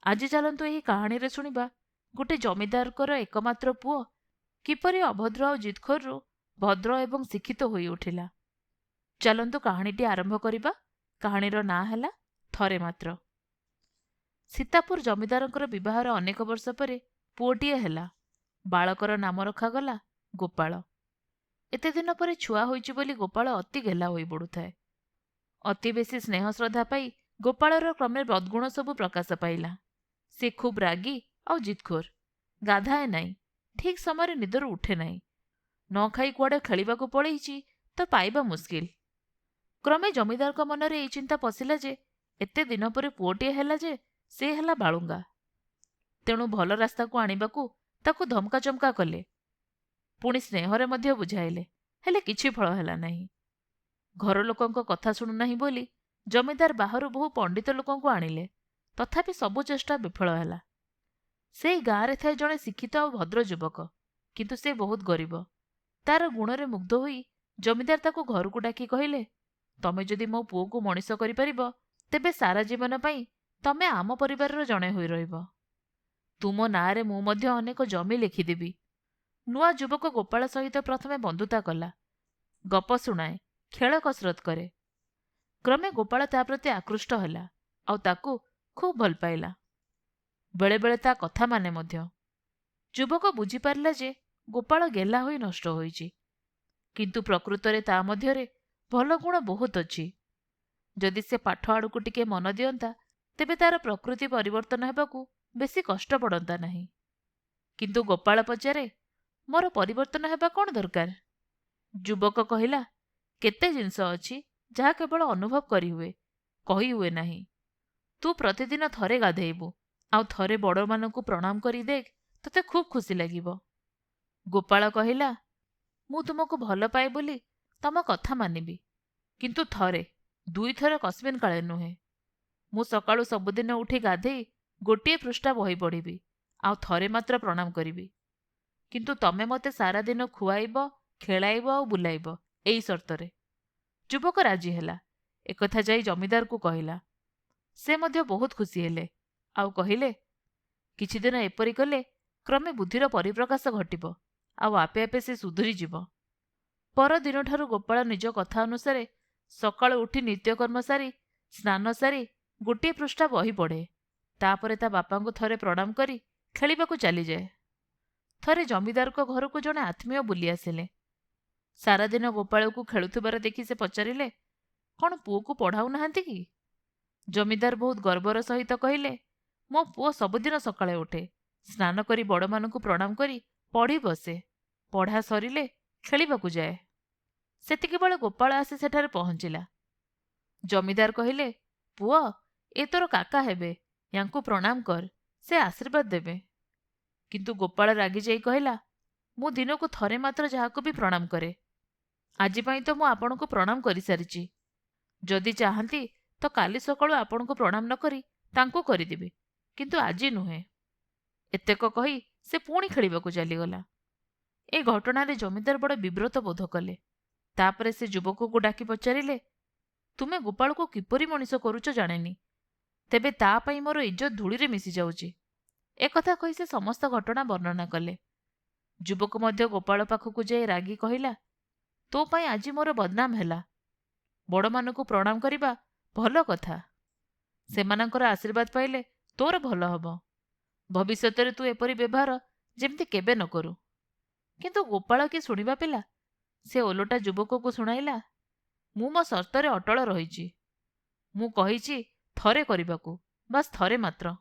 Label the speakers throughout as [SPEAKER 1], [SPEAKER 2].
[SPEAKER 1] ଆଜି ଚାଲନ୍ତୁ ଏହି କାହାଣୀରେ ଶୁଣିବା ଗୋଟେ ଜମିଦାରଙ୍କର ଏକମାତ୍ର ପୁଅ କିପରି ଅଭଦ୍ର ଆଉ ଜିଦଖୋରରୁ ଭଦ୍ର ଏବଂ ଶିକ୍ଷିତ ହୋଇ ଉଠିଲା। ଚାଲନ୍ତୁ କାହାଣୀଟି ଆରମ୍ଭ କରିବା। କାହାଣୀର ନାଁ ହେଲା ଥରେ ମାତ୍ର। ସୀତାପୁର ଜମିଦାରଙ୍କର ବିବାହର ଅନେକ ବର୍ଷ ପରେ ପୁଅଟିଏ ହେଲା। ବାଳକର ନାମ ରଖାଗଲା ଗୋପାଳ। ଏତେ ଦିନ ପରେ ଛୁଆ ହୋଇଛି ବୋଲି ଗୋପାଳ ଅତି ଗେହ୍ଲା ହୋଇ ପଡୁଥାଏ। ଅତି ବେଶୀ ସ୍ନେହ ଶ୍ରଦ୍ଧା ପାଇ ଗୋପାଳର କ୍ରମେ ବଦ୍ଗୁଣ ସବୁ ପ୍ରକାଶ ପାଇଲା। ସେ ଖୁବ୍ ରାଗି ଆଉ ଜିଦଖୋର। ଗାଧାଏ ନାହିଁ, ଠିକ୍ ସମୟରେ ନିଦରୁ ଉଠେ ନାହିଁ। ନ ଖାଇ କୁଆଡ଼େ ଖେଳିବାକୁ ପଳେଇଛି ତ ପାଇବା ମୁସ୍କିଲ। କ୍ରମେ ଜମିଦାରଙ୍କ ମନରେ ଏଇ ଚିନ୍ତା ପଶିଲା ଯେ ଏତେ ଦିନ ପରେ ପୁଅଟିଏ ହେଲା ଯେ ସେ ହେଲା ବାଳୁଙ୍ଗା। ତେଣୁ ଭଲ ରାସ୍ତାକୁ ଆଣିବାକୁ ତାକୁ ଧମକାଚମକା କଲେ। ପୁଣି ସ୍ନେହରେ ମଧ୍ୟ ବୁଝାଇଲେ, ହେଲେ କିଛି ଫଳ ହେଲା ନାହିଁ। ଘର ଲୋକଙ୍କ କଥା ଶୁଣୁନାହିଁ ବୋଲି ଜମିଦାର ବାହାରୁ ବହୁ ପଣ୍ଡିତ ଲୋକଙ୍କୁ ଆଣିଲେ, ତଥାପି ସବୁ ଚେଷ୍ଟା ବିଫଳ ହେଲା। ସେଇ ଗାଁରେ ଥାଏ ଜଣେ ଶିକ୍ଷିତ ଆଉ ଭଦ୍ର ଯୁବକ, କିନ୍ତୁ ସେ ବହୁତ ଗରିବ। ତାର ଗୁଣରେ ମୁଗ୍ଧ ହୋଇ ଜମିଦାର ତାକୁ ଘରକୁ ଡାକି କହିଲେ, ତମେ ଯଦି ମୋ ପୁଅକୁ ମଣିଷ କରିପାରିବ, ତେବେ ସାରା ଜୀବନ ପାଇଁ ତମେ ଆମ ପରିବାରର ଜଣେ ହୋଇ ରହିବ। ତୁମ ନାଁରେ ମୁଁ ମଧ୍ୟ ଅନେକ ଜମି ଲେଖିଦେବି। ନୂଆ ଯୁବକ ଗୋପାଳ ସହିତ ପ୍ରଥମେ ବନ୍ଧୁତା କଲା, ଗପ ଶୁଣାଏ, ଖେଳ କସରତ କରେ। କ୍ରମେ ଗୋପାଳ ତା ପ୍ରତି ଆକୃଷ୍ଟ ହେଲା ଆଉ ତାକୁ ଖୁବ୍ ଭଲ ପାଇଲା। ବେଳେବେଳେ ତା କଥା ମାନେ ମଧ୍ୟ। ଯୁବକ ବୁଝିପାରିଲା ଯେ ଗୋପାଳ ଗେହ୍ଲା ହୋଇ ନଷ୍ଟ ହୋଇଛି, କିନ୍ତୁ ପ୍ରକୃତରେ ତା ମଧ୍ୟରେ ଭଲ ଗୁଣ ବହୁତ ଅଛି। ଯଦି ସେ ପାଠ ଆଡ଼କୁ ଟିକେ ମନ ଦିଅନ୍ତା, ତେବେ ତାର ପ୍ରକୃତି ପରିବର୍ତ୍ତନ ହେବାକୁ ବେଶୀ କଷ୍ଟ ପଡ଼ନ୍ତା ନାହିଁ। କିନ୍ତୁ ଗୋପାଳ ପଚାରେ, ମୋର ପରିବର୍ତ୍ତନ ହେବା କ'ଣ ଦରକାର? ଯୁବକ କହିଲା, କେତେ ଜିନିଷ ଅଛି ଯାହା କେବଳ ଅନୁଭବ କରିହୁଏ, କହିହୁଏ ନାହିଁ। ତୁ ପ୍ରତିଦିନ ଥରେ ଗାଧେଇବୁ ଆଉ ଥରେ ବଡ଼ମାନଙ୍କୁ ପ୍ରଣାମ କରି ଦେଖ, ତତେ ଖୁବ୍ ଖୁସି ଲାଗିବ। ଗୋପାଳ କହିଲା, ମୁଁ ତୁମକୁ ଭଲ ପାଏ ବୋଲି ତମ କଥା ମାନିବି, କିନ୍ତୁ ଥରେ ଦୁଇଥର କସ୍ମିନ୍ କାଳେ ନୁହେଁ। ମୁଁ ସକାଳୁ ସବୁଦିନ ଉଠି ଗାଧେଇ ଗୋଟିଏ ପୃଷ୍ଠା ବହି ପଢ଼ିବି ଆଉ ଥରେ ମାତ୍ର ପ୍ରଣାମ କରିବି, କିନ୍ତୁ ତମେ ମୋତେ ସାରାଦିନ ଖୁଆଇବ, ଖେଳାଇବ ଆଉ ବୁଲାଇବ, ଏଇ ସର୍ତ୍ତରେ। ଯୁବକ ରାଜି ହେଲା। ଏକଥା ଯାଇ ଜମିଦାରକୁ କହିଲା। ସେ ମଧ୍ୟ ବହୁତ ଖୁସି ହେଲେ ଆଉ କହିଲେ, କିଛିଦିନ ଏପରି କଲେ କ୍ରମେ ବୁଦ୍ଧିର ପରିପ୍ରକାଶ ଘଟିବ ଆଉ ଆପେ ଆପେ ସେ ସୁଧୁରିଯିବ। ପରଦିନଠାରୁ ଗୋପାଳ ନିଜ କଥା ଅନୁସାରେ ସକାଳୁ ଉଠି ନିତ୍ୟକର୍ମ ସାରି ସ୍ନାନ ସାରି ଗୋଟିଏ ପୃଷ୍ଠା ବହି ପଢ଼େ। ତାପରେ ତା ବାପାଙ୍କୁ ଥରେ ପ୍ରଣାମ କରି ଖେଳିବାକୁ ଚାଲିଯାଏ। ଥରେ ଜମିଦାରଙ୍କ ଘରକୁ ଜଣେ ଆତ୍ମୀୟ ବୁଲି ଆସିଲେ। ସାରାଦିନ ଗୋପାଳକୁ ଖେଳୁଥିବାର ଦେଖି ସେ ପଚାରିଲେ, କ'ଣ ପୁଅକୁ ପଢ଼ାଉନାହାନ୍ତି କି? ଜମିଦାର ବହୁତ ଗର୍ବର ସହିତ କହିଲେ, ମୋ ପୁଅ ସବୁଦିନ ସକାଳେ ଉଠେ, ସ୍ନାନ କରି ବଡ଼ମାନଙ୍କୁ ପ୍ରଣାମ କରି ପଢ଼ି ବସେ, ପଢ଼ା ସରିଲେ ଖେଳିବାକୁ ଯାଏ। ସେତିକିବେଳେ ଗୋପାଳ ଆସି ସେଠାରେ ପହଞ୍ଚିଲା। ଜମିଦାର କହିଲେ, ପୁଅ, ଏ ତୋର କାକା ହେବେ, ୟାଙ୍କୁ ପ୍ରଣାମ କର, ସେ ଆଶୀର୍ବାଦ ଦେବେ। କିନ୍ତୁ ଗୋପାଳ ରାଗିଯାଇ କହିଲା, ମୁଁ ଦିନକୁ ଥରେ ମାତ୍ର ଯାହାକୁ ବି ପ୍ରଣାମ କରେ। ଆଜି ପାଇଁ ତ ମୁଁ ଆପଣଙ୍କୁ ପ୍ରଣାମ କରିସାରିଛି। ଯଦି ଚାହାନ୍ତି ତ କାଲି ସକାଳୁ ଆପଣଙ୍କୁ ପ୍ରଣାମ ନ କରି ତାଙ୍କୁ କରିଦେବି, କିନ୍ତୁ ଆଜି ନୁହେଁ। ଏତେକ କହି ସେ ପୁଣି ଖେଳିବାକୁ ଚାଲିଗଲା। ଏ ଘଟଣାରେ ଜମିଦାର ବଡ଼ ବିବ୍ରତ ବୋଧ କଲେ। ତାପରେ ସେ ଯୁବକକୁ ଡାକି ପଚାରିଲେ, ତୁମେ ଗୋପାଳକୁ କିପରି ମଣିଷ କରୁଛ ଜାଣେନି, ତେବେ ତା ପାଇଁ ମୋର ଇଜ୍ଜତ ଧୂଳିରେ ମିଶି ଯାଉଛି। ଏକଥା କହି ସେ ସମସ୍ତ ଘଟଣା ବର୍ଣ୍ଣନା କଲେ। ଯୁବକ ମଧ୍ୟ ଗୋପାଳ ପାଖକୁ ଯାଇ ରାଗି କହିଲା, ତୋ ପାଇଁ ଆଜି ମୋର ବଦନାମ ହେଲା। ବଡ଼ମାନଙ୍କୁ ପ୍ରଣାମ କରିବା ଭଲ କଥା। ସେମାନଙ୍କର ଆଶୀର୍ବାଦ ପାଇଲେ ତୋର ଭଲ ହବ। ଭବିଷ୍ୟତରେ ତୁ ଏପରି ବ୍ୟବହାର ଯେମିତି କେବେ ନ କରୁ। କିନ୍ତୁ ଗୋପାଳ କି ଶୁଣିବା ପିଲା? ସେ ଓଲଟା ଯୁବକକୁ ଶୁଣାଇଲା, ମୁଁ ମୋ ସର୍ତ୍ତରେ ଅଟଳ ରହିଛି। ମୁଁ କହିଛି ଥରେ କରିବାକୁ, ବାସ୍ ଥରେ ମାତ୍ର।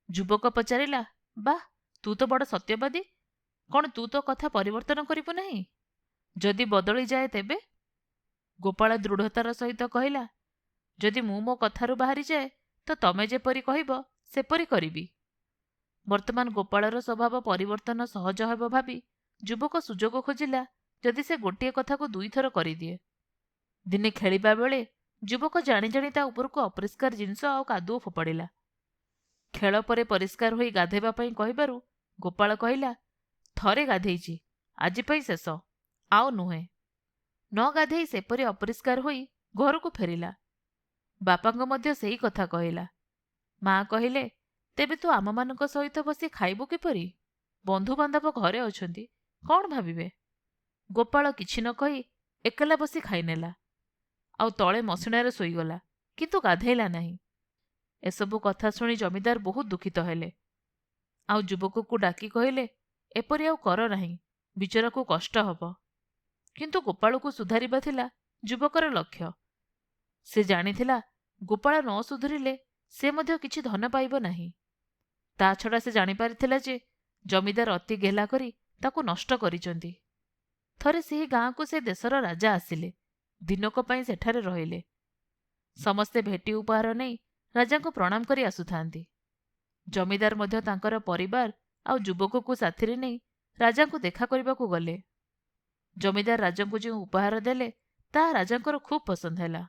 [SPEAKER 1] ଯୁବକ ପଚାରିଲା, ବାଃ, ତୁ ତ ବଡ଼ ସତ୍ୟବାଦୀ। କ'ଣ ତୁ ତୋ କଥା ପରିବର୍ତ୍ତନ କରିବୁ ନାହିଁ? ଯଦି ବଦଳିଯାଏ ତେବେ? ଗୋପାଳ ଦୃଢ଼ତାର ସହିତ କହିଲା, ଯଦି ମୁଁ ମୋ କଥାରୁ ବାହାରିଯାଏ ତ ତମେ ଯେପରି କହିବ ସେପରି କରିବି। ବର୍ତ୍ତମାନ ଗୋପାଳର ସ୍ୱଭାବ ପରିବର୍ତ୍ତନ ସହଜ ହେବ ଭାବି ଯୁବକ ସୁଯୋଗ ଖୋଜିଲା ଯଦି ସେ ଗୋଟିଏ କଥାକୁ ଦୁଇଥର କରିଦିଏ। ଦିନେ ଖେଳିବା ବେଳେ ଯୁବକ ଜାଣି ଜାଣି ତା ଉପରକୁ ଅପରିଷ୍କାର ଜିନିଷ ଆଉ କାଦୁଅ ଫୋପାଡ଼ିଲା। ଖେଳ ପରେ ପରିଷ୍କାର ହୋଇ ଗାଧେଇବା ପାଇଁ କହିବାରୁ ଗୋପାଳ କହିଲା, ଥରେ ଗାଧେଇଛି, ଆଜି ପାଇଁ ଶେଷ, ଆଉ ନୁହେଁ। ନ ଗାଧେଇ ସେପରି ଅପରିଷ୍କାର ହୋଇ ଘରକୁ ଫେରିଲା। ବାପାଙ୍କ ମଧ୍ୟ ସେଇ କଥା କହିଲା। ମା କହିଲେ, ତେବେ ତୁ ଆମମାନଙ୍କ ସହିତ ବସି ଖାଇବୁ କିପରି? ବନ୍ଧୁବାନ୍ଧବ ଘରେ ଅଛନ୍ତି, କ'ଣ ଭାବିବେ? ଗୋପାଳ କିଛି ନ କହି ଏକଲା ବସି ଖାଇନେଲା, ଆଉ ତଳେ ମସିଣାରେ ଶୋଇଗଲା, କିନ୍ତୁ ଗାଧେଇଲା ନାହିଁ। ଏସବୁ କଥା ଶୁଣି ଜମିଦାର ବହୁତ ଦୁଃଖିତ ହେଲେ, ଆଉ ଯୁବକକୁ ଡାକି କହିଲେ, ଏପରି ଆଉ କର ନାହିଁ, ବିଚରାକୁ କଷ୍ଟ ହବ। କିନ୍ତୁ ଗୋପାଳକୁ ସୁଧାରିବା ଥିଲା ଯୁବକର ଲକ୍ଷ୍ୟ। ସେ ଜାଣିଥିଲା ଗୋପାଳ ନ ସୁଧୁରିଲେ ସେ ମଧ୍ୟ କିଛି ଧନ ପାଇବ ନାହିଁ। ତା ଛଡ଼ା ସେ ଜାଣିପାରିଥିଲା ଯେ ଜମିଦାର ଅତି ଗେହ୍ଲା କରି ତାକୁ ନଷ୍ଟ କରିଛନ୍ତି। ଥରେ ସେହି ଗାଁକୁ ସେ ଦେଶର ରାଜା ଆସିଲେ, ଦିନକ ପାଇଁ ସେଠାରେ ରହିଲେ। ସମସ୍ତେ ଭେଟି ଉପହାର ନେଇ ରାଜାଙ୍କୁ ପ୍ରଣାମ କରି ଆସୁଥାନ୍ତି। ଜମିଦାର ମଧ୍ୟ ତାଙ୍କର ପରିବାର ଆଉ ଯୁବକକୁ ସାଥିରେ ନେଇ ରାଜାଙ୍କୁ ଦେଖା କରିବାକୁ ଗଲେ। ଜମିଦାର ରାଜାଙ୍କୁ ଯେଉଁ ଉପହାର ଦେଲେ ତାହା ରାଜାଙ୍କର ଖୁବ୍ ପସନ୍ଦ ହେଲା।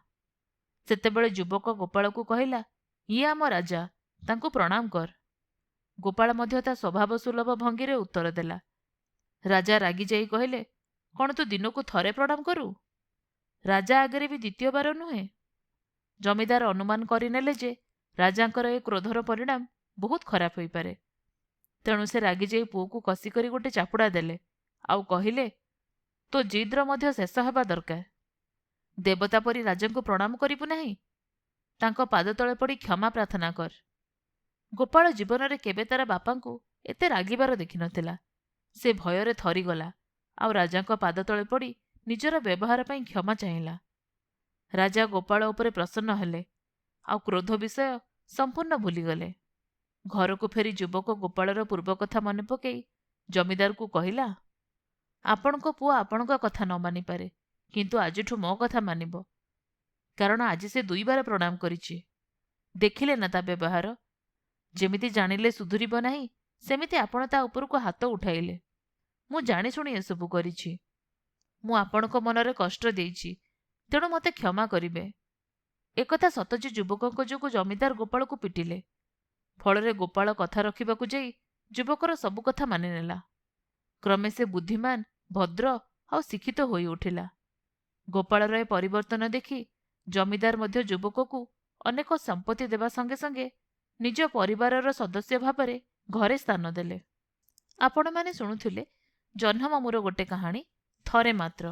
[SPEAKER 1] ସେତେବେଳେ ଯୁବକ ଗୋପାଳକୁ କହିଲା, ଇଏ ଆମ ରାଜା, ତାଙ୍କୁ ପ୍ରଣାମ କର। ଗୋପାଳ ମଧ୍ୟ ତା ସ୍ୱଭାବ ସୁଲଭ ଭଙ୍ଗୀରେ ଉତ୍ତର ଦେଲା। ରାଜା ରାଗିଯାଇ କହିଲେ, କ'ଣ ତୁ ଦିନକୁ ଥରେ ପ୍ରଣାମ କରୁ? ରାଜା ଆଗରେ ବି ଦ୍ୱିତୀୟବାର ନୁହେଁ। ଜମିଦାର ଅନୁମାନ କରିନେଲେ ଯେ ରାଜାଙ୍କର ଏ କ୍ରୋଧର ପରିଣାମ ବହୁତ ଖରାପ ହୋଇପାରେ। ତେଣୁ ସେ ରାଗିଯାଇ ପୁଅକୁ କଷିକରି ଗୋଟେ ଚାପୁଡ଼ା ଦେଲେ, ଆଉ କହିଲେ, ତୋ ଜିଦ୍ର ମଧ୍ୟ ଶେଷ ହେବା ଦରକାର। ଦେବତା ପରି ରାଜାଙ୍କୁ ପ୍ରଣାମ କରିବୁ ନାହିଁ, ତାଙ୍କ ପାଦ ତଳେ ପଡ଼ି କ୍ଷମା ପ୍ରାର୍ଥନା କର। ଗୋପାଳ ଜୀବନରେ କେବେ ତାର ବାପାଙ୍କୁ ଏତେ ରାଗିବାର ଦେଖିନଥିଲା। ସେ ଭୟରେ ଥରିଗଲା, ଆଉ ରାଜାଙ୍କ ପାଦ ତଳେ ପଡ଼ି ନିଜର ବ୍ୟବହାର ପାଇଁ କ୍ଷମା ଚାହିଁଲା। ରାଜା ଗୋପାଳ ଉପରେ ପ୍ରସନ୍ନ ହେଲେ, ଆଉ କ୍ରୋଧ ବିଷୟ ସମ୍ପୂର୍ଣ୍ଣ ଭୁଲିଗଲେ। ଘରକୁ ଫେରି ଯୁବକ ଗୋପାଳର ପୂର୍ବ କଥା ମନେ ପକାଇ ଜମିଦାରକୁ କହିଲା, ଆପଣଙ୍କ ପୁଅ ଆପଣଙ୍କ କଥା ନ ମାନିପାରେ, କିନ୍ତୁ ଆଜିଠୁ ମୋ କଥା ମାନିବ, କାରଣ ଆଜି ସେ 2 ବାର ପ୍ରଣାମ କରିଛି। ଦେଖିଲେ ନା ତା ବ୍ୟବହାର? ଯେମିତି ଜାଣିଲେ ସୁଧୁରିବ ନାହିଁ, ସେମିତି ଆପଣ ତା ଉପରକୁ ହାତ ଉଠାଇଲେ। ମୁଁ ଜାଣିଶୁଣି ଏସବୁ କରିଛି। ମୁଁ ଆପଣଙ୍କ ମନରେ କଷ୍ଟ ଦେଇଛି, ତେଣୁ ମୋତେ କ୍ଷମା କରିବେ। ଏକଥା ସତ ଯେ ଯୁବକଙ୍କ ଯୋଗୁଁ ଜମିଦାର ଗୋପାଳକୁ ପିଟିଲେ। ଫଳରେ ଗୋପାଳ କଥା ରଖିବାକୁ ଯାଇ ଯୁବକର ସବୁ କଥା ମାନିନେଲା। କ୍ରମେ ସେ ବୁଦ୍ଧିମାନ, ଭଦ୍ର ଆଉ ଶିକ୍ଷିତ ହୋଇ ଉଠିଲା। ଗୋପାଳର ଏ ପରିବର୍ତ୍ତନ ଦେଖି ଜମିଦାର ମଧ୍ୟ ଯୁବକକୁ ଅନେକ ସମ୍ପତ୍ତି ଦେବା ସଙ୍ଗେ ସଙ୍ଗେ ନିଜ ପରିବାରର ସଦସ୍ୟ ଭାବରେ ଘରେ ସ୍ଥାନ ଦେଲେ। ଆପଣମାନେ ଶୁଣୁଥିଲେ ଜହ୍ନମାମୁଁର ଗୋଟେ କାହାଣୀ, ଥରେ ମାତ୍ର।